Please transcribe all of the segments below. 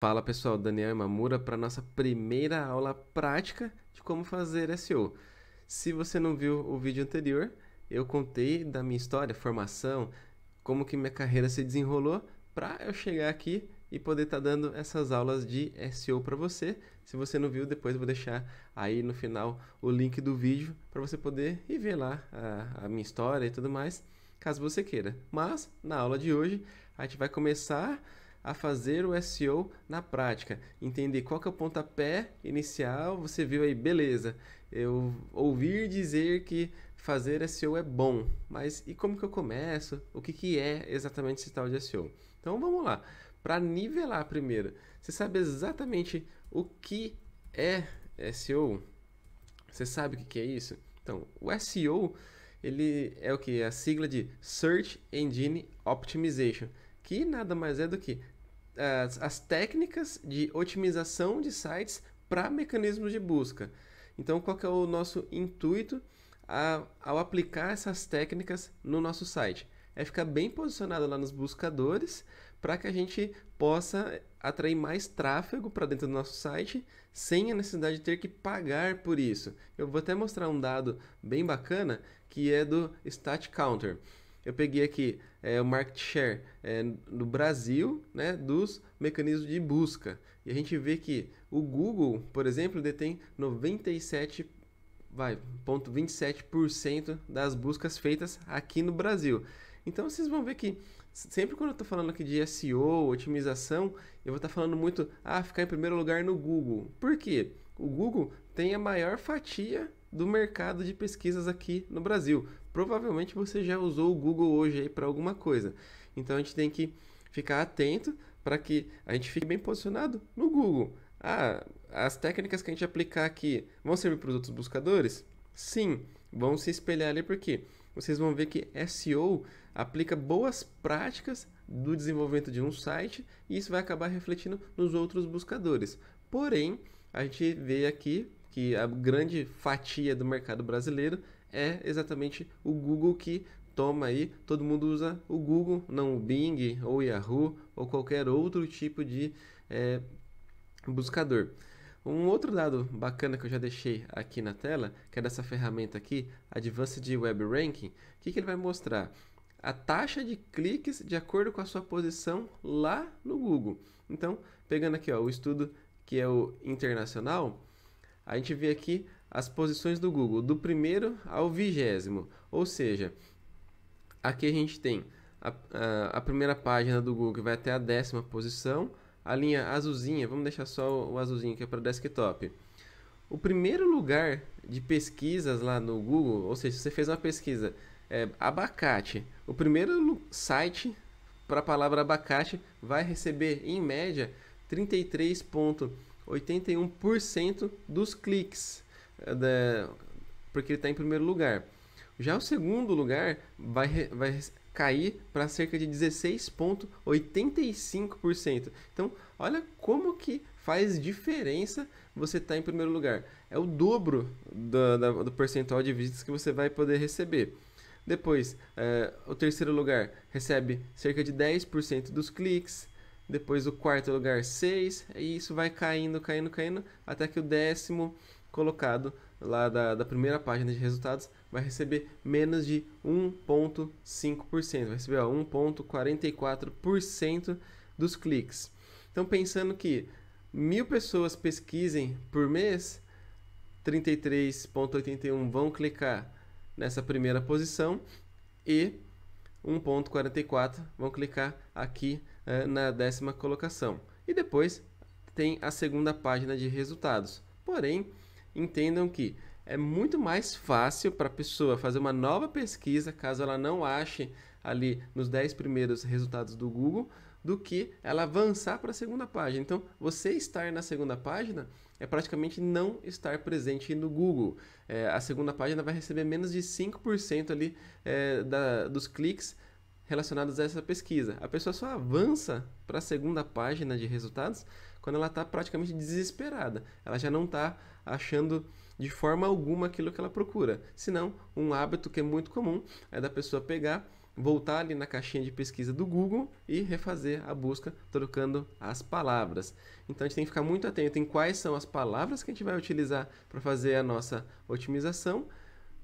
Fala pessoal, Daniel Imamura para nossa primeira aula prática de como fazer SEO. Se você não viu o vídeo anterior, eu contei da minha história, formação, como que minha carreira se desenrolou para eu chegar aqui e poder estar dando essas aulas de SEO para você. Se você não viu, depois eu vou deixar aí no final o link do vídeo para você poder ir ver lá a minha história e tudo mais, caso você queira. Mas na aula de hoje a gente vai começar a fazer o SEO na prática, entender qual que é o pontapé inicial. Você viu aí, beleza, eu ouvi dizer que fazer SEO é bom, mas e como que eu começo? O que que é exatamente esse tal de SEO? Então vamos lá, para nivelar primeiro, você sabe exatamente o que é SEO? Você sabe o que que é isso? Então, o SEO, ele é o que? A sigla de Search Engine Optimization, que nada mais é do que as técnicas de otimização de sites para mecanismos de busca. Então, qual que é o nosso intuito ao aplicar essas técnicas no nosso site? É ficar bem posicionado lá nos buscadores para que a gente possa atrair mais tráfego para dentro do nosso site sem a necessidade de ter que pagar por isso. Eu vou até mostrar um dado bem bacana que é do Stat Counter. Eu peguei aqui o market share do Brasil, né, dos mecanismos de busca. E a gente vê que o Google, por exemplo, detém 97,27% das buscas feitas aqui no Brasil. Então vocês vão ver que sempre quando eu estou falando aqui de SEO, otimização, eu vou estar falando muito, ficar em primeiro lugar no Google. Por quê? O Google tem a maior fatia do mercado de pesquisas aqui no Brasil. Provavelmente você já usou o Google hoje aí para alguma coisa. Então a gente tem que ficar atento para que a gente fique bem posicionado no Google. As técnicas que a gente aplicar aqui vão servir para os outros buscadores? Sim, vão se espelhar ali porque vocês vão ver que SEO aplica boas práticas do desenvolvimento de um site e isso vai acabar refletindo nos outros buscadores. Porém, a gente vê aqui que a grande fatia do mercado brasileiro é exatamente o Google que toma aí, todo mundo usa o Google, não o Bing ou o Yahoo ou qualquer outro tipo de buscador. Um outro dado bacana que eu já deixei aqui na tela, que é dessa ferramenta aqui, Advanced Web Ranking, o que ele vai mostrar? A taxa de cliques de acordo com a sua posição lá no Google. Então, pegando aqui o estudo que é o internacional, a gente vê aqui as posições do Google, do primeiro ao 20º. Ou seja, aqui a gente tem a primeira página do Google que vai até a 10ª posição, a linha azulzinha, vamos deixar só o azulzinho que é para desktop. O primeiro lugar de pesquisas lá no Google, ou seja, se você fez uma pesquisa abacate, o primeiro site para a palavra abacate vai receber em média 33,81% dos cliques, porque ele está em primeiro lugar. Já o segundo lugar vai cair para cerca de 16,85%. Então, olha como que faz diferença você estar em primeiro lugar. É o dobro do percentual de visitas que você vai poder receber. Depois, o terceiro lugar recebe cerca de 10% dos cliques. Depois, o quarto lugar, 6%. E isso vai caindo, caindo, caindo, até que o 10º colocado lá da primeira página de resultados vai receber menos de 1,5%. Vai receber 1,44% dos cliques. Então, pensando que 1.000 pessoas pesquisem por mês, 33,81 vão clicar nessa primeira posição e 1,44 vão clicar aqui na 10ª colocação. E depois tem a segunda página de resultados. Porém, entendam que é muito mais fácil para a pessoa fazer uma nova pesquisa, caso ela não ache ali nos 10 primeiros resultados do Google, do que ela avançar para a segunda página. Então, você estar na segunda página é praticamente não estar presente no Google. A segunda página vai receber menos de 5% ali dos cliques relacionados a essa pesquisa. A pessoa só avança para a segunda página de resultados quando ela está praticamente desesperada. Ela já não está achando de forma alguma aquilo que ela procura. Senão, um hábito que é muito comum é da pessoa pegar, voltar ali na caixinha de pesquisa do Google e refazer a busca trocando as palavras. Então a gente tem que ficar muito atento em quais são as palavras que a gente vai utilizar para fazer a nossa otimização,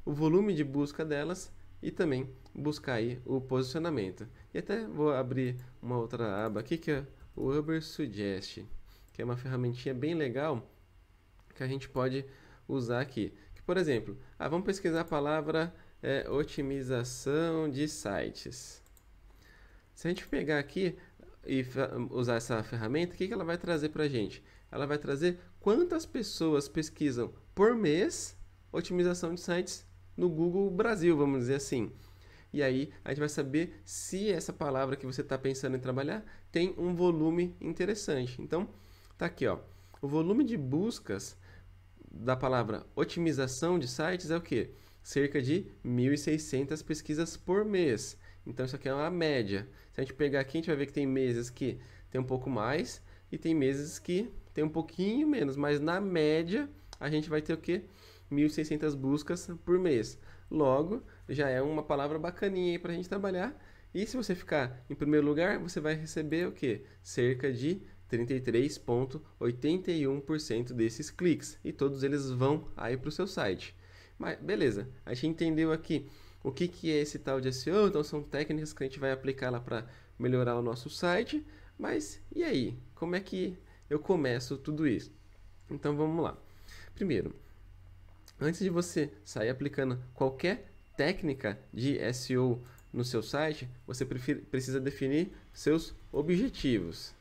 o volume de busca delas e também buscar aí o posicionamento. E até vou abrir uma outra aba aqui que é o Uber Suggest, que é uma ferramentinha bem legal que a gente pode usar aqui. Que, por exemplo, vamos pesquisar a palavra otimização de sites. Se a gente pegar aqui e usar essa ferramenta, o que ela vai trazer para a gente? Ela vai trazer quantas pessoas pesquisam por mês otimização de sites no Google Brasil, vamos dizer assim. E aí a gente vai saber se essa palavra que você está pensando em trabalhar tem um volume interessante. Então, tá aqui, ó. O volume de buscas da palavra otimização de sites é o quê? Cerca de 1.600 pesquisas por mês. Então, isso aqui é uma média. Se a gente pegar aqui, a gente vai ver que tem meses que tem um pouco mais e tem meses que tem um pouquinho menos. Mas, na média, a gente vai ter o quê? 1.600 buscas por mês. Logo, já é uma palavra bacaninha aí para a gente trabalhar. E se você ficar em primeiro lugar, você vai receber o quê? Cerca de 33,81% desses cliques. E todos eles vão aí para o seu site. Mas beleza, a gente entendeu aqui o que é esse tal de SEO. Então são técnicas que a gente vai aplicar lá para melhorar o nosso site. Mas e aí? Como é que eu começo tudo isso? Então vamos lá. Primeiro, antes de você sair aplicando qualquer técnica de SEO no seu site, você precisa definir seus objetivos.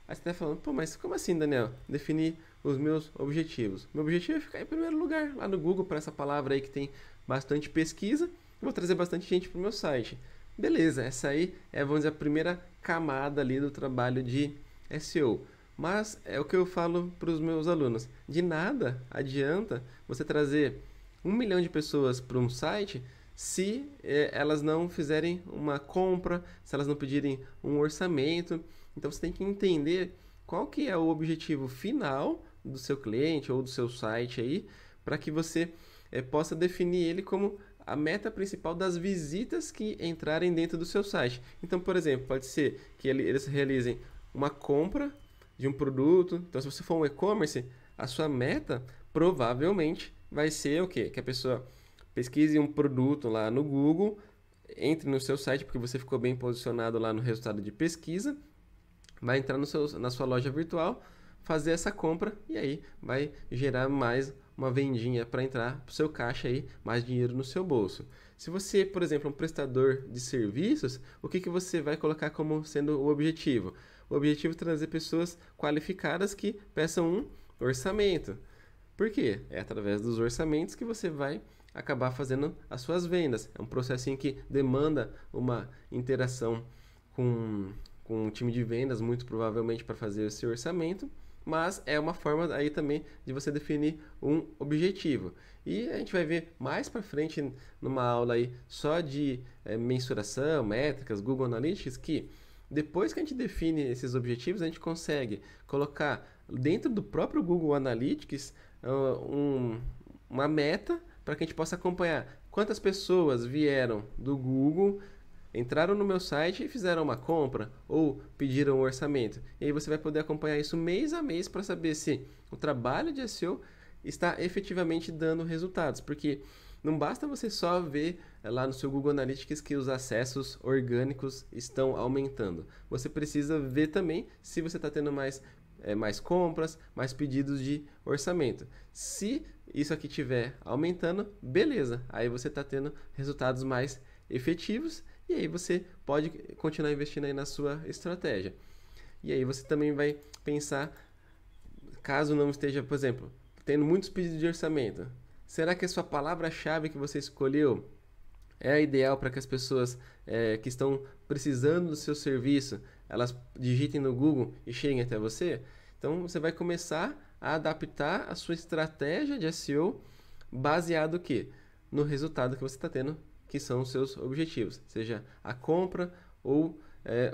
Aí você está falando, pô, mas como assim, Daniel? Definir os meus objetivos. Meu objetivo é ficar em primeiro lugar lá no Google para essa palavra aí que tem bastante pesquisa. Vou trazer bastante gente para o meu site. Beleza, essa aí é, vamos dizer, a primeira camada ali do trabalho de SEO. Mas é o que eu falo para os meus alunos. De nada adianta você trazer 1 milhão de pessoas para um site se elas não fizerem uma compra, se elas não pedirem um orçamento. Então você tem que entender qual que é o objetivo final do seu cliente ou do seu site aí, para que você possa definir ele como a meta principal das visitas que entrarem dentro do seu site. Então, por exemplo, pode ser que eles realizem uma compra de um produto. Então, se você for um e-commerce, a sua meta provavelmente vai ser o quê? Que a pessoa pesquise um produto lá no Google, entre no seu site, porque você ficou bem posicionado lá no resultado de pesquisa, vai entrar na sua loja virtual, fazer essa compra e aí vai gerar mais uma vendinha para entrar para o seu caixa aí, mais dinheiro no seu bolso. Se você, por exemplo, é um prestador de serviços, o que você vai colocar como sendo o objetivo? O objetivo é trazer pessoas qualificadas que peçam um orçamento. Por quê? É através dos orçamentos que você vai acabar fazendo as suas vendas. É um processinho que demanda uma interação com um time de vendas, muito provavelmente para fazer esse orçamento, mas é uma forma aí também de você definir um objetivo. E a gente vai ver mais para frente numa aula aí só de mensuração, métricas, Google Analytics, que depois que a gente define esses objetivos, a gente consegue colocar dentro do próprio Google Analytics uma meta para que a gente possa acompanhar quantas pessoas vieram do Google, entraram no meu site e fizeram uma compra ou pediram um orçamento. E aí você vai poder acompanhar isso mês a mês para saber se o trabalho de SEO está efetivamente dando resultados. Porque não basta você só ver lá no seu Google Analytics que os acessos orgânicos estão aumentando. Você precisa ver também se você está tendo mais compras, mais pedidos de orçamento. Se isso aqui estiver aumentando, beleza. Aí você está tendo resultados mais efetivos e aí você pode continuar investindo aí na sua estratégia. E aí você também vai pensar, caso não esteja, por exemplo, tendo muitos pedidos de orçamento, será que a sua palavra-chave que você escolheu é a ideal para que as pessoas que estão precisando do seu serviço, elas digitem no Google e cheguem até você? Então você vai começar a adaptar a sua estratégia de SEO baseado o quê? No resultado que você está tendo, que são os seus objetivos, seja a compra ou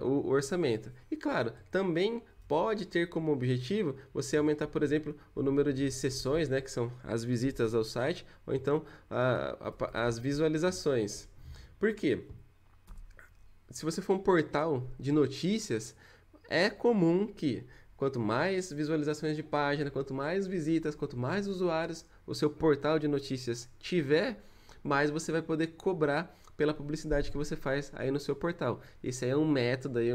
o orçamento. E claro, também pode ter como objetivo você aumentar, por exemplo, o número de sessões, né, que são as visitas ao site, ou então as visualizações. Por quê? se você for um portal de notícias, é comum que quanto mais visualizações de página, quanto mais visitas, quanto mais usuários o seu portal de notícias tiver, mais você vai poder cobrar pela publicidade que você faz aí no seu portal. Esse aí é um método, aí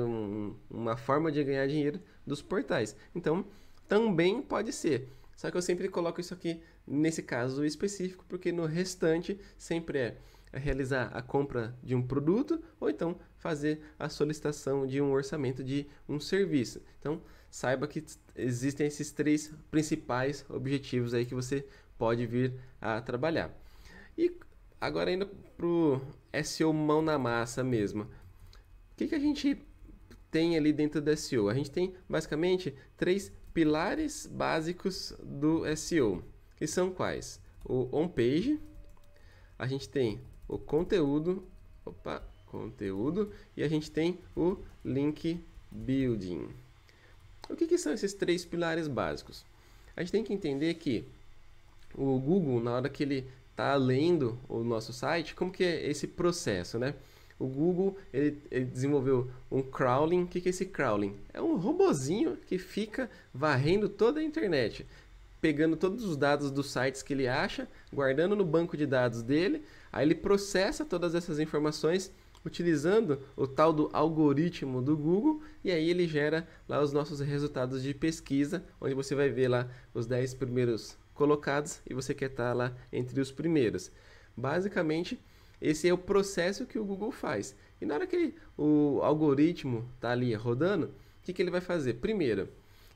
uma forma de ganhar dinheiro dos portais. Então, também pode ser. Só que eu sempre coloco isso aqui nesse caso específico, porque no restante sempre é realizar a compra de um produto ou então fazer a solicitação de um orçamento de um serviço. Então, saiba que existem esses três principais objetivos aí que você pode vir a trabalhar. E agora indo para o SEO mão na massa mesmo. O que a gente tem ali dentro do SEO? A gente tem basicamente três pilares básicos do SEO, que são quais? O on-page, a gente tem o conteúdo, e a gente tem o link building. O que são esses três pilares básicos? A gente tem que entender que o Google, na hora que ele está lendo o nosso site, como que é esse processo, né? O Google ele desenvolveu um crawling. O que é esse crawling? É um robozinho que fica varrendo toda a internet, pegando todos os dados dos sites que ele acha, guardando no banco de dados dele, aí ele processa todas essas informações utilizando o tal do algoritmo do Google, e aí ele gera lá os nossos resultados de pesquisa, onde você vai ver lá os 10 primeiros colocados e você quer estar lá entre os primeiros. Basicamente, esse é o processo que o Google faz. E na hora que o algoritmo está ali rodando, o que ele vai fazer? Primeiro,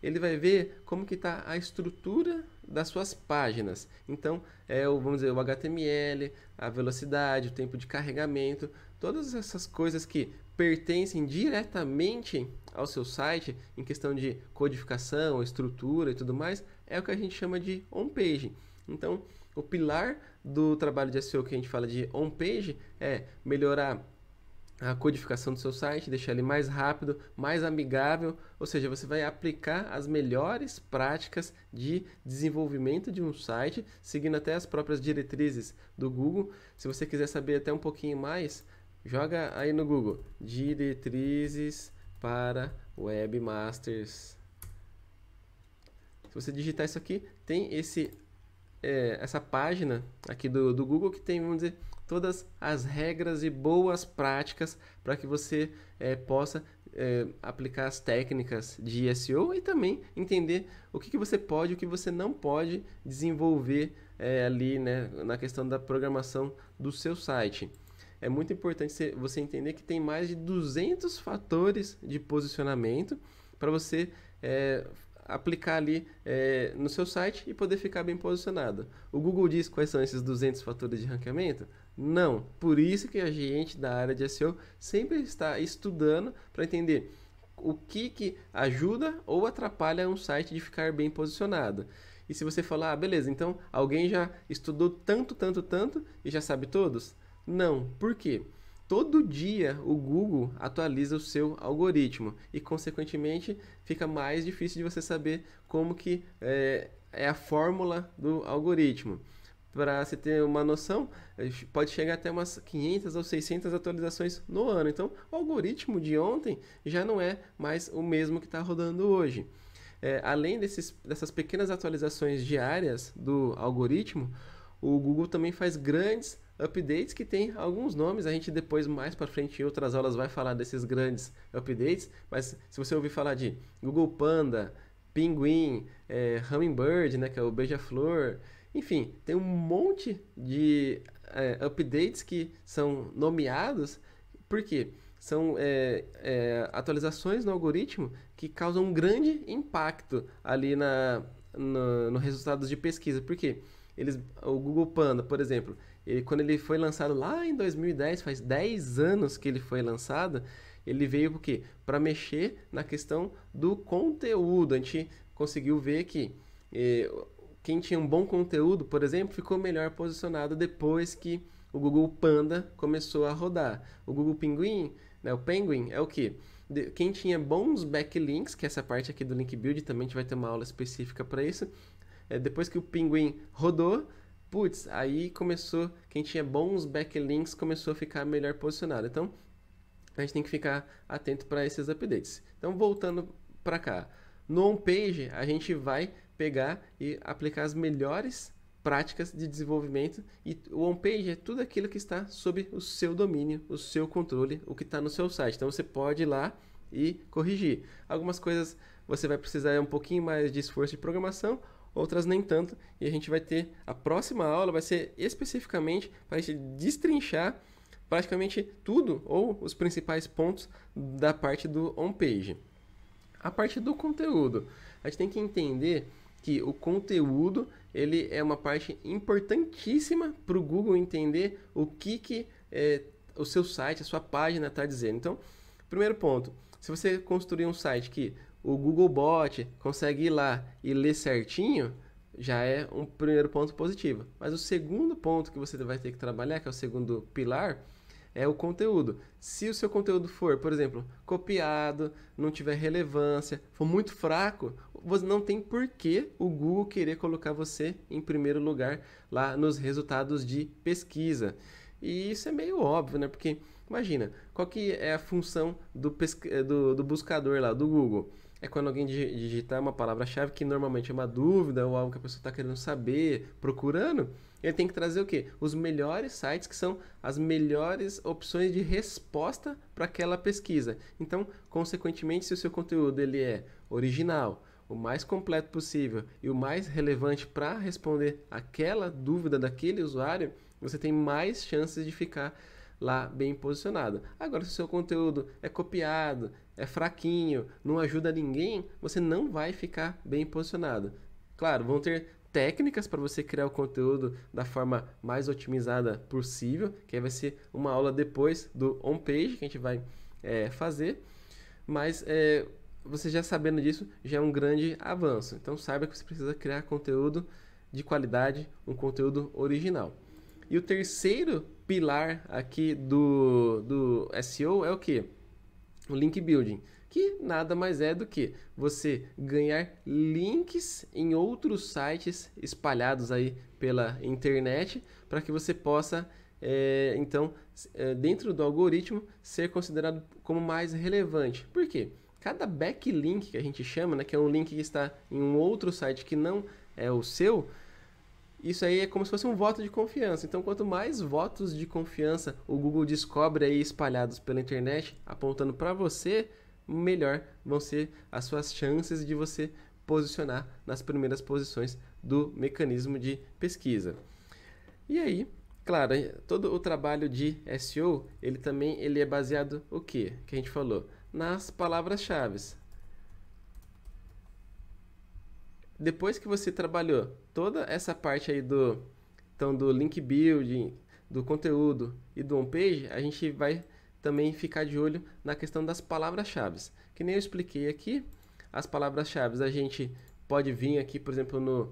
ele vai ver como que está a estrutura das suas páginas. Então, vamos dizer, o HTML, a velocidade, o tempo de carregamento, todas essas coisas que pertencem diretamente ao seu site, em questão de codificação, estrutura e tudo mais, é o que a gente chama de on-page. Então, o pilar do trabalho de SEO que a gente fala de on-page é melhorar a codificação do seu site, deixar ele mais rápido, mais amigável, ou seja, você vai aplicar as melhores práticas de desenvolvimento de um site, seguindo até as próprias diretrizes do Google. Se você quiser saber até um pouquinho mais, joga aí no Google, diretrizes para webmasters. Se você digitar isso aqui, tem essa página aqui do Google que tem, vamos dizer, todas as regras e boas práticas para que você possa aplicar as técnicas de SEO e também entender o que você pode e o que você não pode desenvolver ali, né, na questão da programação do seu site. É muito importante você entender que tem mais de 200 fatores de posicionamento para você aplicar ali no seu site e poder ficar bem posicionado. O Google diz quais são esses 200 fatores de ranqueamento? Não. Por isso que a gente da área de SEO sempre está estudando para entender o que ajuda ou atrapalha um site de ficar bem posicionado. E se você falar, beleza, então alguém já estudou tanto e já sabe todos? Não. Por quê? Todo dia o Google atualiza o seu algoritmo e, consequentemente, fica mais difícil de você saber como que é a fórmula do algoritmo. Para você ter uma noção, pode chegar até umas 500 ou 600 atualizações no ano. Então, o algoritmo de ontem já não é mais o mesmo que está rodando hoje. Além dessas pequenas atualizações diárias do algoritmo, o Google também faz grandes updates que tem alguns nomes. A gente depois, mais para frente, em outras aulas, vai falar desses grandes updates. Mas se você ouvir falar de Google Panda, Pinguim, Hummingbird, né, que é o beija-flor, enfim, tem um monte de updates que são nomeados. Por quê? São atualizações no algoritmo que causam um grande impacto ali no resultados de pesquisa. Por quê? O Google Panda, por exemplo, quando ele foi lançado lá em 2010, faz 10 anos que ele foi lançado, ele veio por quê? Para mexer na questão do conteúdo. A gente conseguiu ver que quem tinha um bom conteúdo, por exemplo, ficou melhor posicionado depois que o Google Panda começou a rodar. O Google Pinguim, né, o Penguin, é o quê? Quem tinha bons backlinks, que é essa parte aqui do link build, também a gente vai ter uma aula específica para isso. Depois que o Pinguim rodou, aí começou, quem tinha bons backlinks começou a ficar melhor posicionado. Então, Então a gente tem que ficar atento para esses updates. Então voltando para cá, no homepage a gente vai pegar e aplicar as melhores práticas de desenvolvimento, e o homepage é tudo aquilo que está sob o seu domínio, o seu controle, o que está no seu site. Então você pode ir lá e corrigir. Algumas coisas você vai precisar um pouquinho mais de esforço de programação, outras nem tanto, e a gente vai ter, a próxima aula vai ser especificamente para a gente destrinchar praticamente tudo, ou os principais pontos da parte do homepage. A parte do conteúdo, a gente tem que entender que o conteúdo ele é uma parte importantíssima para o Google entender o que o seu site, a sua página está dizendo. Então, primeiro ponto, se você construir um site que o Googlebot consegue ir lá e ler certinho, já é um primeiro ponto positivo. Mas o segundo ponto que você vai ter que trabalhar, que é o segundo pilar, é o conteúdo. Se o seu conteúdo for, por exemplo, copiado, não tiver relevância, for muito fraco, você não tem por que o Google querer colocar você em primeiro lugar lá nos resultados de pesquisa. E isso é meio óbvio, né? Porque, imagina, qual que é a função do buscador lá, do Google? É quando alguém digitar uma palavra-chave que normalmente é uma dúvida ou algo que a pessoa está querendo saber, procurando, ele tem que trazer o quê? Os melhores sites, que são as melhores opções de resposta para aquela pesquisa. Então, consequentemente, se o seu conteúdo ele é original, o mais completo possível e o mais relevante para responder aquela dúvida daquele usuário, você tem mais chances de ficar lá bem posicionado. Agora, se o seu conteúdo é copiado, é fraquinho, não ajuda ninguém, você não vai ficar bem posicionado. Claro, vão ter técnicas para você criar o conteúdo da forma mais otimizada possível, que aí vai ser uma aula depois do homepage que a gente vai fazer, mas você já sabendo disso já é um grande avanço. Então saiba que você precisa criar conteúdo de qualidade, um conteúdo original. E o terceiro pilar aqui do SEO é o que? O link building, que nada mais é do que você ganhar links em outros sites espalhados aí pela internet, para que você possa, então, dentro do algoritmo, ser considerado como mais relevante. Por quê? Cada backlink que a gente chama, né, que é um link que está em um outro site que não é o seu, isso aí é como se fosse um voto de confiança. Então, quanto mais votos de confiança o Google descobre aí espalhados pela internet, apontando para você, melhor vão ser as suas chances de você posicionar nas primeiras posições do mecanismo de pesquisa. E aí, claro, todo o trabalho de SEO, ele é baseado o quê? Que a gente falou? Nas palavras-chave. Depois que você trabalhou toda essa parte aí do link building, do conteúdo e do homepage, a gente vai também ficar de olho na questão das palavras-chave. Que nem eu expliquei aqui, as palavras-chave a gente pode vir aqui, por exemplo, no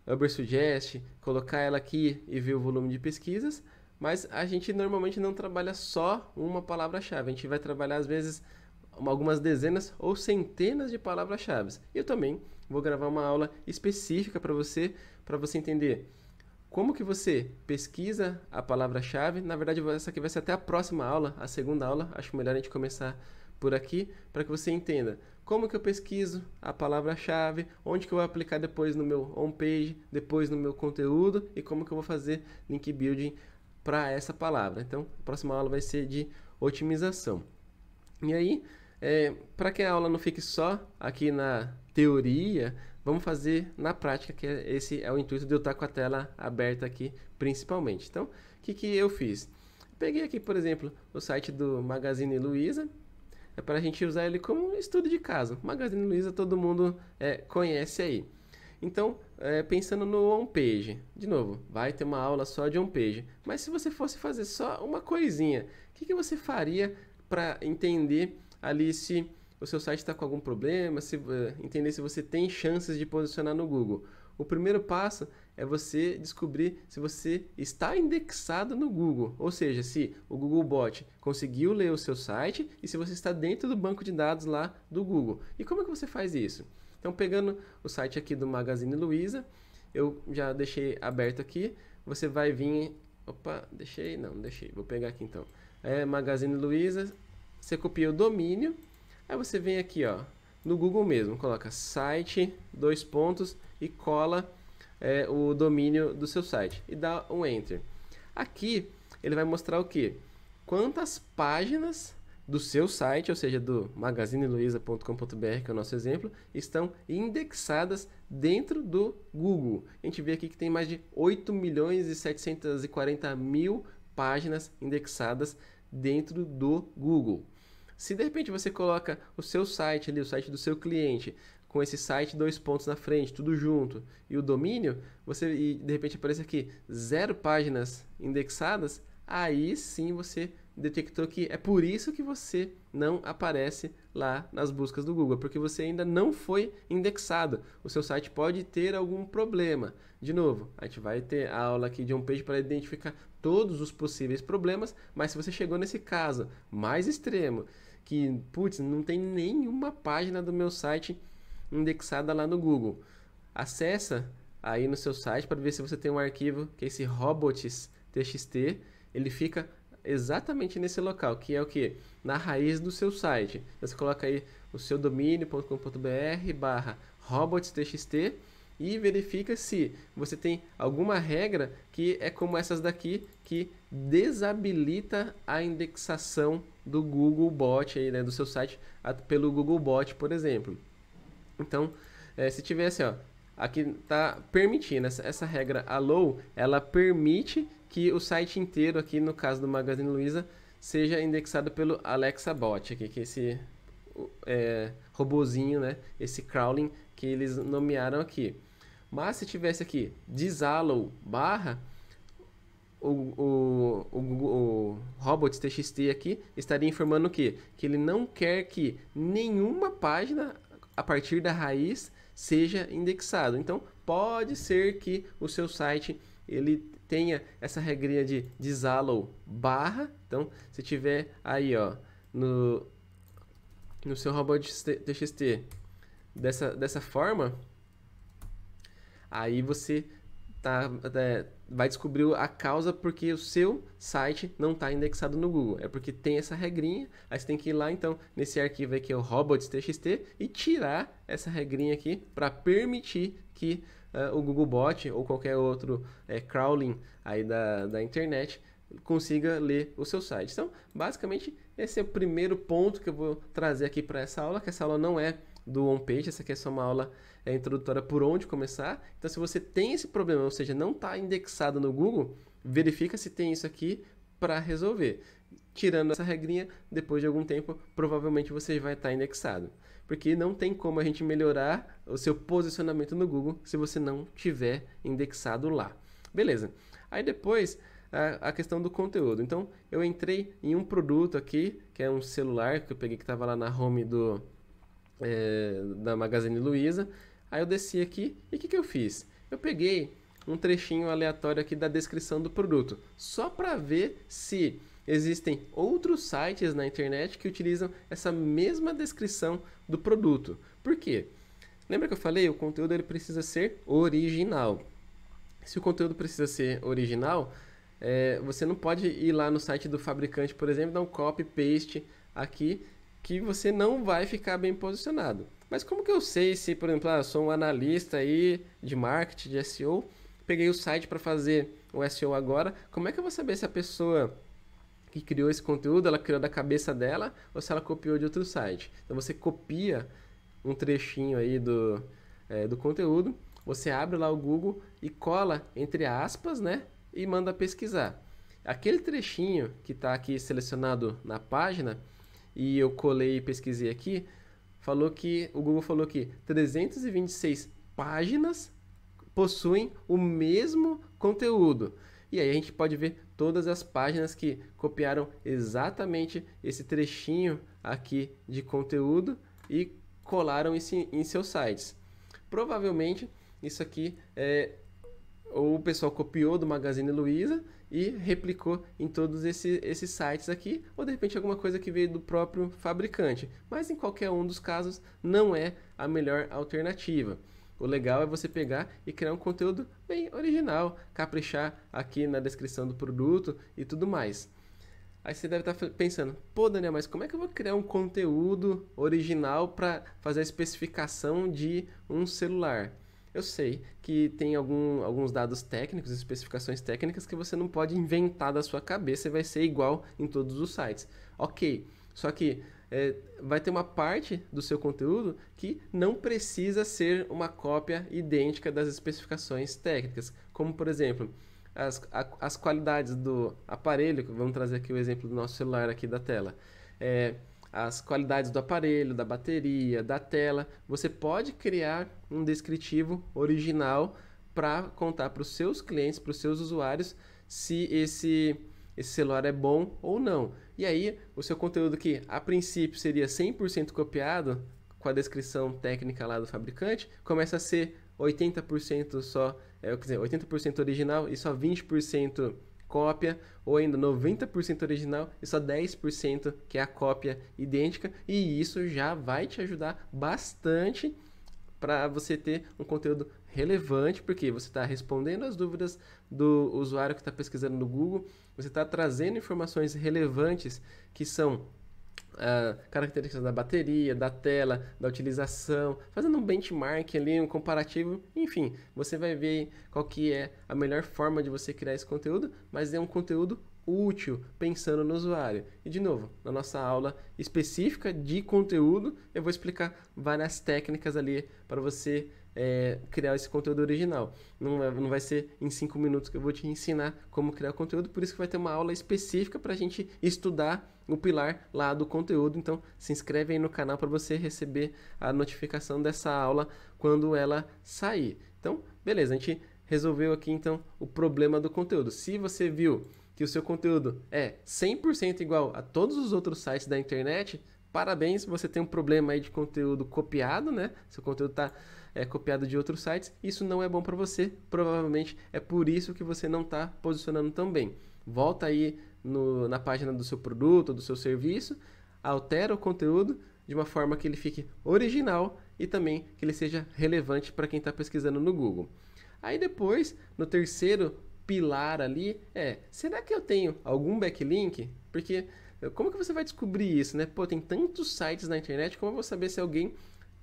Ubersuggest, colocar ela aqui e ver o volume de pesquisas, mas a gente normalmente não trabalha só uma palavra-chave, a gente vai trabalhar às vezes algumas dezenas ou centenas de palavras-chave. E eu também vou gravar uma aula específica para você entender como que você pesquisa a palavra-chave. Na verdade, essa aqui vai ser até a próxima aula, a segunda aula. Acho melhor a gente começar por aqui, para que você entenda como que eu pesquiso a palavra-chave, onde que eu vou aplicar depois no meu homepage, depois no meu conteúdo, e como que eu vou fazer link building para essa palavra. Então, a próxima aula vai ser de otimização. E aí, para que a aula não fique só aqui na teoria, vamos fazer na prática, que esse é o intuito de eu estar com a tela aberta aqui, principalmente. Então, o que eu fiz? Peguei aqui, por exemplo, o site do Magazine Luiza, para a gente usar ele como estudo de caso. Magazine Luiza todo mundo conhece aí. Então, pensando no homepage, de novo, vai ter uma aula só de homepage, mas se você fosse fazer só uma coisinha, o que você faria para entender ali se o seu site está com algum problema, entender se você tem chances de posicionar no Google? O primeiro passo é você descobrir se você está indexado no Google, ou seja, se o Googlebot conseguiu ler o seu site e se você está dentro do banco de dados lá do Google. E como é que você faz isso? Então, pegando o site aqui do Magazine Luiza, eu já deixei aberto aqui, você vai vir... Opa, não deixei, vou pegar aqui então. Magazine Luiza, você copia o domínio, aí você vem aqui, ó, no Google mesmo, coloca site, dois pontos e cola o domínio do seu site e dá um Enter. Aqui ele vai mostrar o que? Quantas páginas do seu site, ou seja, do magazineluiza.com.br, que é o nosso exemplo, estão indexadas dentro do Google. A gente vê aqui que tem mais de 8.740.000 páginas indexadas dentro do Google. Se de repente você coloca o seu site ali, o site do seu cliente, com esse site dois pontos na frente, tudo junto, e o domínio, e de repente aparece aqui 0 páginas indexadas, aí sim você detectou que é por isso que você não aparece lá nas buscas do Google, porque você ainda não foi indexado. O seu site pode ter algum problema. De novo, a gente vai ter a aula aqui de homepage para identificar todos os possíveis problemas, mas se você chegou nesse caso mais extremo, que, putz, não tem nenhuma página do meu site indexada lá no Google, acessa aí no seu site para ver se você tem um arquivo, que é esse robots.txt, ele fica exatamente nesse local, que é o que? Na raiz do seu site. Você coloca aí o seu domínio.com.br/robots.txt e verifica se você tem alguma regra que é como essas daqui, que desabilita a indexação do Google Bot aí, né, do seu site pelo Google Bot, por exemplo. Então, se tivesse, ó, aqui está permitindo, essa regra allow, ela permite que o site inteiro, aqui no caso do Magazine Luiza, seja indexado pelo Alexa Bot, aqui, que é esse robozinho, né, esse crawling que eles nomearam aqui. Mas se tivesse aqui disallow barra, o robots.txt aqui estaria informando o quê? Que ele não quer que nenhuma página a partir da raiz seja indexado. Então pode ser que o seu site ele tenha essa regrinha de disallow barra. Então se tiver aí, ó, no seu robots.txt dessa forma, aí você vai descobrir a causa porque o seu site não está indexado no Google. É porque tem essa regrinha, aí você tem que ir lá então nesse arquivo aqui, o robots.txt, e tirar essa regrinha aqui para permitir que o Googlebot ou qualquer outro crawling aí da internet consiga ler o seu site. Então, basicamente, esse é o primeiro ponto que eu vou trazer aqui para essa aula, que essa aula não é do homepage, essa aqui é só uma aula introdutória por onde começar. Então, se você tem esse problema, ou seja, não está indexado no Google, verifica se tem isso aqui para resolver. Tirando essa regrinha, depois de algum tempo, provavelmente você vai estar indexado. Porque não tem como a gente melhorar o seu posicionamento no Google se você não tiver indexado lá. Beleza. Aí depois, a questão do conteúdo. Então, eu entrei em um produto aqui, que é um celular que eu peguei que estava lá na home da Magazine Luiza. Aí eu desci aqui e o que eu fiz? Eu peguei um trechinho aleatório aqui da descrição do produto, só para ver se existem outros sites na internet que utilizam essa mesma descrição do produto. Por quê? Lembra que eu falei? O conteúdo ele precisa ser original. Se o conteúdo precisa ser original, você não pode ir lá no site do fabricante, por exemplo, dar um copy paste aqui, que você não vai ficar bem posicionado. Mas como que eu sei se, por exemplo, eu sou um analista aí de marketing, de SEO, peguei o site para fazer o SEO agora, como é que eu vou saber se a pessoa que criou esse conteúdo, ela criou da cabeça dela ou se ela copiou de outro site? Então você copia um trechinho aí do conteúdo, você abre lá o Google e cola entre aspas, né, e manda pesquisar. Aquele trechinho que está aqui selecionado na página, e eu colei e pesquisei aqui, o Google falou que 326 páginas possuem o mesmo conteúdo. E aí a gente pode ver todas as páginas que copiaram exatamente esse trechinho aqui de conteúdo e colaram isso em seus sites. Provavelmente isso aqui ou o pessoal copiou do Magazine Luiza e replicou em todos esses sites aqui, ou de repente alguma coisa que veio do próprio fabricante. Mas em qualquer um dos casos não é a melhor alternativa. O legal é você pegar e criar um conteúdo bem original, caprichar aqui na descrição do produto e tudo mais. Aí você deve estar pensando, pô, Daniel, mas como é que eu vou criar um conteúdo original para fazer a especificação de um celular? Eu sei que tem alguns dados técnicos, especificações técnicas que você não pode inventar da sua cabeça e vai ser igual em todos os sites. Ok, só que vai ter uma parte do seu conteúdo que não precisa ser uma cópia idêntica das especificações técnicas, como por exemplo as qualidades do aparelho. Vamos trazer aqui o exemplo do nosso celular aqui da tela. As qualidades do aparelho, da bateria, da tela. Você pode criar um descritivo original para contar para os seus clientes, para os seus usuários, se esse celular é bom ou não. E aí, o seu conteúdo que a princípio seria 100% copiado, com a descrição técnica lá do fabricante, começa a ser 80% só, quer dizer, 80% original e só 20% cópia, ou ainda 90% original e só 10% que é a cópia idêntica, e isso já vai te ajudar bastante para você ter um conteúdo relevante, porque você está respondendo as dúvidas do usuário que está pesquisando no Google, você está trazendo informações relevantes que são características da bateria, da tela, da utilização, fazendo um benchmark ali, um comparativo, enfim, você vai ver qual que é a melhor forma de você criar esse conteúdo, mas é um conteúdo útil, pensando no usuário. E de novo, na nossa aula específica de conteúdo, eu vou explicar várias técnicas ali para você criar esse conteúdo original. Não vai ser em 5 minutos que eu vou te ensinar como criar o conteúdo, por isso que vai ter uma aula específica para a gente estudar o pilar lá do conteúdo. Então se inscreve aí no canal para você receber a notificação dessa aula quando ela sair. Então, beleza, a gente resolveu aqui então o problema do conteúdo. Se você viu que o seu conteúdo é 100% igual a todos os outros sites da internet, parabéns, você tem um problema aí de conteúdo copiado, né? Seu conteúdo está copiado de outros sites, isso não é bom para você, provavelmente é por isso que você não está posicionando tão bem. Volta aí na página do seu produto, do seu serviço, altera o conteúdo de uma forma que ele fique original e também que ele seja relevante para quem está pesquisando no Google. Aí depois, no terceiro pilar ali, será que eu tenho algum backlink? Porque como que você vai descobrir isso, né? Pô, tem tantos sites na internet, como eu vou saber se alguém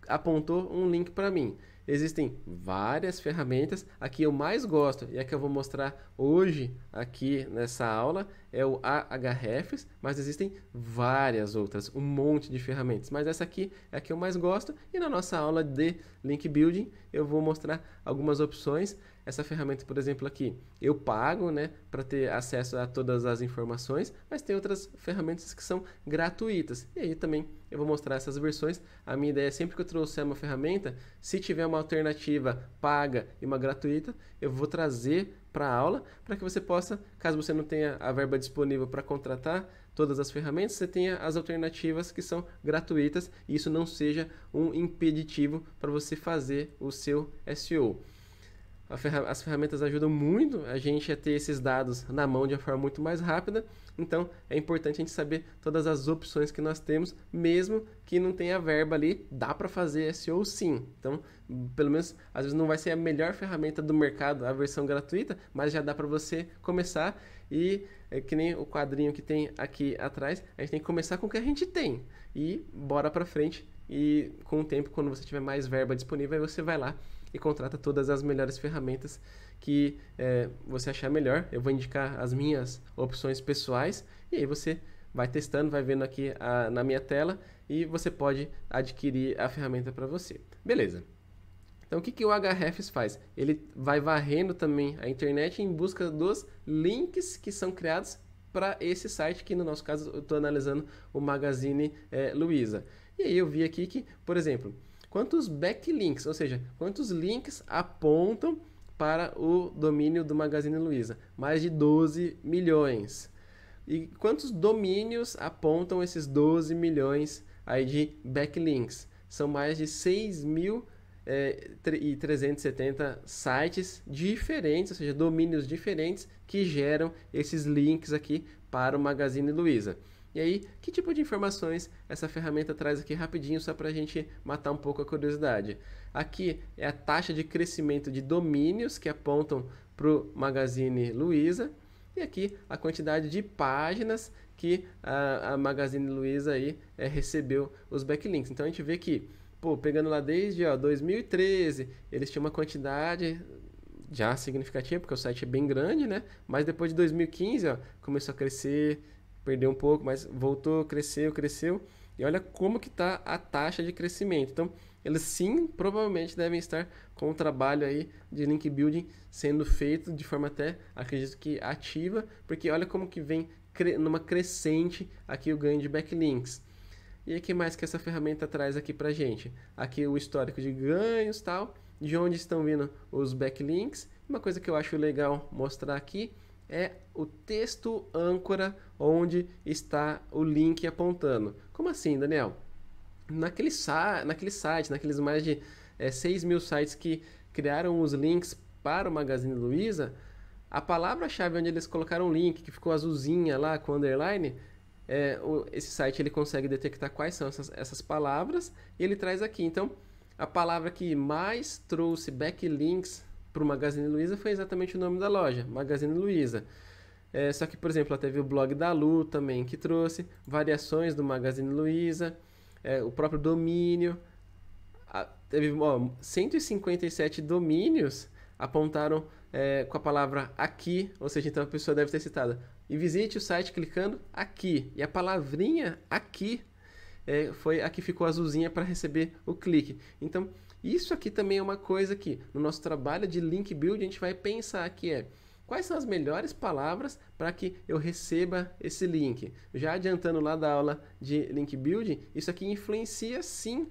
apontou um link para mim? Existem várias ferramentas. Aqui eu mais gosto e a que eu vou mostrar hoje aqui nessa aula é o Ahrefs, mas existem várias outras, um monte de ferramentas, mas essa aqui é a que eu mais gosto, e na nossa aula de Link Building eu vou mostrar algumas opções. Essa ferramenta, por exemplo, aqui, eu pago, né, para ter acesso a todas as informações, mas tem outras ferramentas que são gratuitas. E aí também eu vou mostrar essas versões. A minha ideia é sempre que eu trouxer uma ferramenta, se tiver uma alternativa paga e uma gratuita, eu vou trazer para a aula, para que você possa, caso você não tenha a verba disponível para contratar todas as ferramentas, você tenha as alternativas que são gratuitas e isso não seja um impeditivo para você fazer o seu SEO. As ferramentas ajudam muito a gente a ter esses dados na mão de uma forma muito mais rápida, então é importante a gente saber todas as opções que nós temos, mesmo que não tenha verba ali, dá para fazer SEO sim. Então, pelo menos, às vezes não vai ser a melhor ferramenta do mercado, a versão gratuita, mas já dá para você começar. E que nem o quadrinho que tem aqui atrás, a gente tem que começar com o que a gente tem e bora para frente. E com o tempo, quando você tiver mais verba disponível, aí você vai lá e contrata todas as melhores ferramentas que você achar melhor. Eu vou indicar as minhas opções pessoais e aí você vai testando, vai vendo aqui na minha tela e você pode adquirir a ferramenta para você. Beleza. Então o que o Ahrefs faz? Ele vai varrendo também a internet em busca dos links que são criados para esse site, que no nosso caso eu estou analisando o Magazine Luiza. E aí eu vi aqui que, por exemplo, quantos backlinks, ou seja, quantos links apontam para o domínio do Magazine Luiza? Mais de 12 milhões. E quantos domínios apontam esses 12 milhões aí de backlinks? São mais de 6.370 sites diferentes, ou seja, domínios diferentes que geram esses links aqui para o Magazine Luiza. E aí, que tipo de informações essa ferramenta traz aqui rapidinho, só para a gente matar um pouco a curiosidade. Aqui é a taxa de crescimento de domínios que apontam para o Magazine Luiza. e aqui a quantidade de páginas que a Magazine Luiza aí recebeu os backlinks. Então a gente vê que, pô, pegando lá desde 2013, eles tinham uma quantidade já significativa, porque o site é bem grande, né? Mas depois de 2015, começou a crescer, perdeu um pouco, mas voltou, cresceu, cresceu. E olha como que está a taxa de crescimento. Então, eles sim, provavelmente devem estar com o trabalho aí de link building sendo feito de forma até, acredito que ativa, porque olha como que vem numa crescente aqui o ganho de backlinks. E aí, o que mais que essa ferramenta traz aqui pra gente? Aqui o histórico de ganhos, tal, de onde estão vindo os backlinks. Uma coisa que eu acho legal mostrar aqui é o texto âncora onde está o link apontando. Como assim, Daniel? Naquele site, naqueles mais de 6 mil sites que criaram os links para o Magazine Luiza, a palavra-chave onde eles colocaram o link, que ficou azulzinha lá com underline, esse site ele consegue detectar quais são essas palavras e ele traz aqui. Então, a palavra que mais trouxe backlinks para o Magazine Luiza foi exatamente o nome da loja, Magazine Luiza. Só que, por exemplo, teve o blog da Lu também que trouxe, variações do Magazine Luiza, o próprio domínio. Teve 157 domínios apontaram com a palavra aqui, ou seja, então a pessoa deve ter citado. E visite o site clicando aqui. E a palavrinha aqui foi a que ficou azulzinha para receber o clique. Então, isso aqui também é uma coisa que no nosso trabalho de link build a gente vai pensar que quais são as melhores palavras para que eu receba esse link. Já adiantando lá da aula de link building, isso aqui influencia sim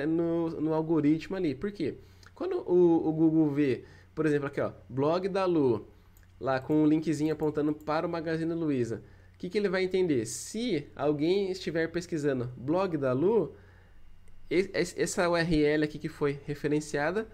no algoritmo ali. Por quê? Quando o Google vê, por exemplo, aqui blog da Lu, lá com um linkzinho apontando para o Magazine Luiza, o que ele vai entender? Se alguém estiver pesquisando blog da Lu, essa URL aqui que foi referenciada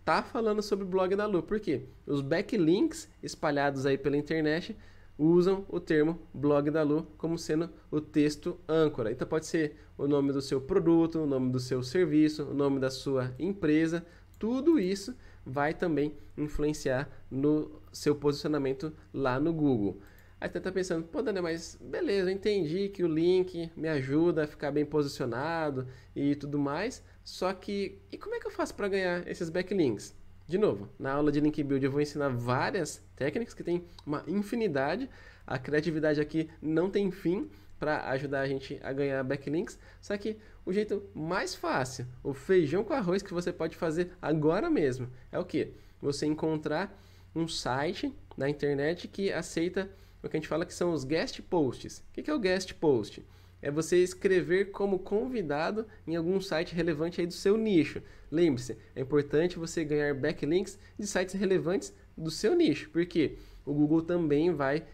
tá falando sobre o blog da Lu. Por quê? Os backlinks espalhados aí pela internet usam o termo blog da Lu como sendo o texto âncora. Então pode ser o nome do seu produto, o nome do seu serviço, o nome da sua empresa. Tudo isso vai também influenciar no seu posicionamento lá no Google. Aí você tá pensando, pô, Daniel, mas beleza, eu entendi que o link me ajuda a ficar bem posicionado e tudo mais, só que, e como é que eu faço para ganhar esses backlinks? De novo, na aula de Link Build eu vou ensinar várias técnicas que tem uma infinidade, a criatividade aqui não tem fim para ajudar a gente a ganhar backlinks, só que o jeito mais fácil, o feijão com arroz que você pode fazer agora mesmo, é o que? Você encontrar um site na internet que aceita o que a gente fala que são os guest posts. O que é o guest post? É você escrever como convidado em algum site relevante aí do seu nicho. Lembre-se, é importante você ganhar backlinks de sites relevantes do seu nicho, porque o Google também vai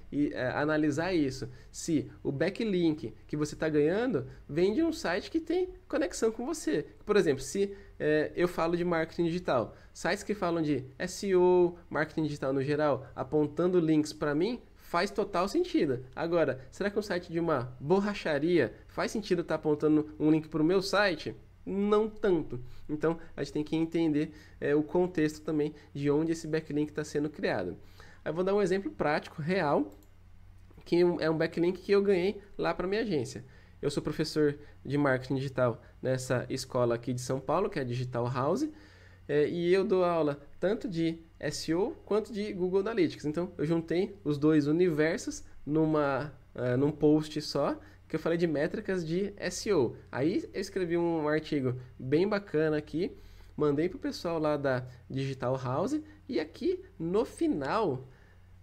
analisar isso. Se o backlink que você está ganhando vem de um site que tem conexão com você. Por exemplo, se eu falo de marketing digital, sites que falam de SEO, marketing digital no geral, apontando links para mim, faz total sentido. Agora, será que um site de uma borracharia faz sentido estar apontando um link para o meu site? Não tanto. Então, a gente tem que entender o contexto também de onde esse backlink está sendo criado. Eu vou dar um exemplo prático, real, que é um backlink que eu ganhei lá para minha agência. Eu sou professor de marketing digital nessa escola aqui de São Paulo, que é a Digital House, e eu dou aula tanto de SEO quanto de Google Analytics. Então, eu juntei os dois universos num post só, que eu falei de métricas de SEO. Aí eu escrevi um artigo bem bacana aqui, mandei para o pessoal lá da Digital House, e aqui no final,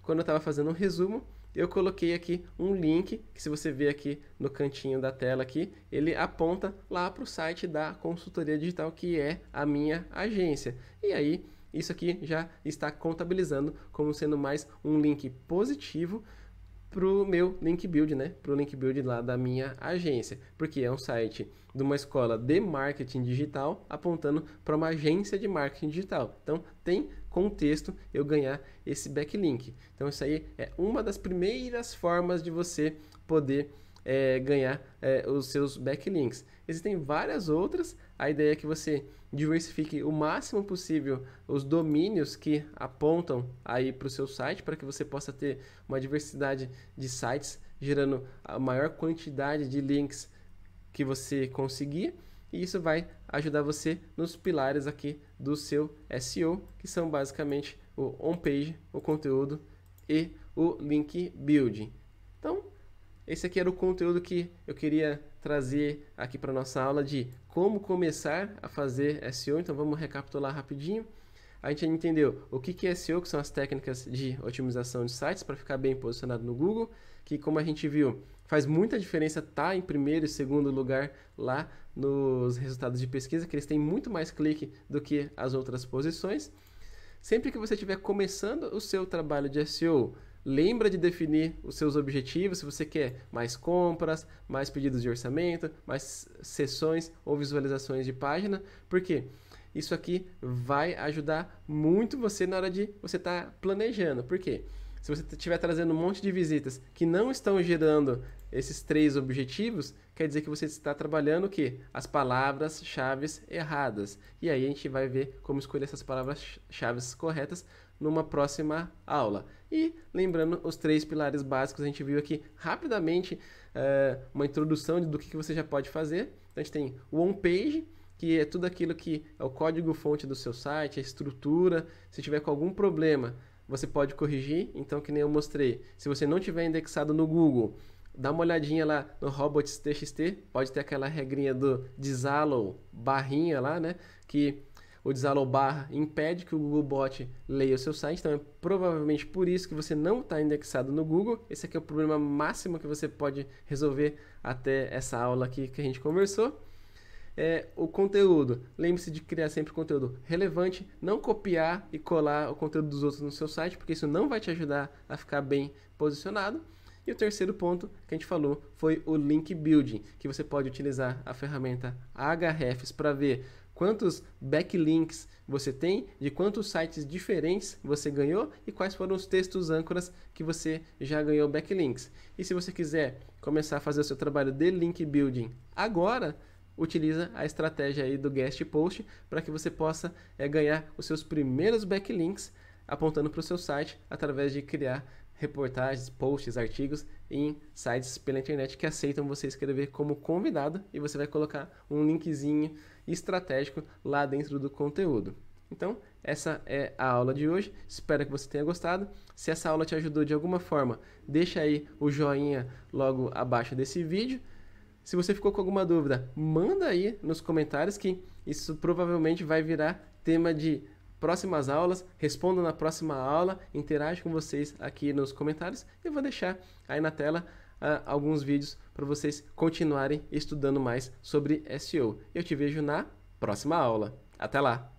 quando eu estava fazendo um resumo, eu coloquei aqui um link, que se você ver aqui no cantinho da tela aqui, ele aponta lá para o site da consultoria digital, que é a minha agência. E aí, isso aqui já está contabilizando como sendo mais um link positivo para o meu link build, né? Para o link build lá da minha agência, porque é um site de uma escola de marketing digital apontando para uma agência de marketing digital. Então, tem contexto eu ganhar esse backlink. Então, isso aí é uma das primeiras formas de você poder ganhar os seus backlinks. Existem várias outras, a ideia é que você diversifique o máximo possível os domínios que apontam aí para o seu site, para que você possa ter uma diversidade de sites, gerando a maior quantidade de links que você conseguir, e isso vai ajudar você nos pilares aqui do seu SEO, que são basicamente o on-page, o conteúdo e o link building. Então, esse aqui era o conteúdo que eu queria trazer aqui para nossa aula de como começar a fazer SEO. Então vamos recapitular rapidinho. A gente entendeu o que é SEO, que são as técnicas de otimização de sites para ficar bem posicionado no Google, que como a gente viu, faz muita diferença estar em primeiro e segundo lugar lá nos resultados de pesquisa, que eles têm muito mais clique do que as outras posições. Sempre que você estiver começando o seu trabalho de SEO, lembra de definir os seus objetivos, se você quer mais compras, mais pedidos de orçamento, mais sessões ou visualizações de página, porque isso aqui vai ajudar muito você na hora de você estar planejando. Por quê? Se você estiver trazendo um monte de visitas que não estão gerando esses 3 objetivos, quer dizer que você está trabalhando o quê? As palavras-chave erradas. E aí a gente vai ver como escolher essas palavras-chave corretas numa próxima aula. E lembrando os 3 pilares básicos, a gente viu aqui rapidamente uma introdução do que você já pode fazer. Então a gente tem o on-page, que é tudo aquilo que é o código-fonte do seu site, a estrutura. Se tiver com algum problema, você pode corrigir. Então, que nem eu mostrei, se você não tiver indexado no Google, dá uma olhadinha lá no robots.txt, pode ter aquela regrinha do disallow barrinha lá, né? Que o disallow barra impede que o Googlebot leia o seu site, então é provavelmente por isso que você não está indexado no Google. Esse aqui é o problema máximo que você pode resolver até essa aula aqui que a gente conversou. O conteúdo, lembre-se de criar sempre conteúdo relevante, não copiar e colar o conteúdo dos outros no seu site, porque isso não vai te ajudar a ficar bem posicionado. E o terceiro ponto que a gente falou foi o link building, que você pode utilizar a ferramenta Ahrefs para ver quantos backlinks você tem, de quantos sites diferentes você ganhou e quais foram os textos âncoras que você já ganhou backlinks. E se você quiser começar a fazer o seu trabalho de link building agora, utiliza a estratégia aí do guest post para que você possa ganhar os seus primeiros backlinks apontando para o seu site através de criar reportagens, posts, artigos em sites pela internet que aceitam você escrever como convidado, e você vai colocar um linkzinho estratégico lá dentro do conteúdo. Então, essa é a aula de hoje. Espero que você tenha gostado. Se essa aula te ajudou de alguma forma, deixa aí o joinha logo abaixo desse vídeo. Se você ficou com alguma dúvida, manda aí nos comentários, que isso provavelmente vai virar tema de próximas aulas. Respondo na próxima aula, interajo com vocês aqui nos comentários. Eu vou deixar aí na tela alguns vídeos para vocês continuarem estudando mais sobre SEO. Eu te vejo na próxima aula. Até lá!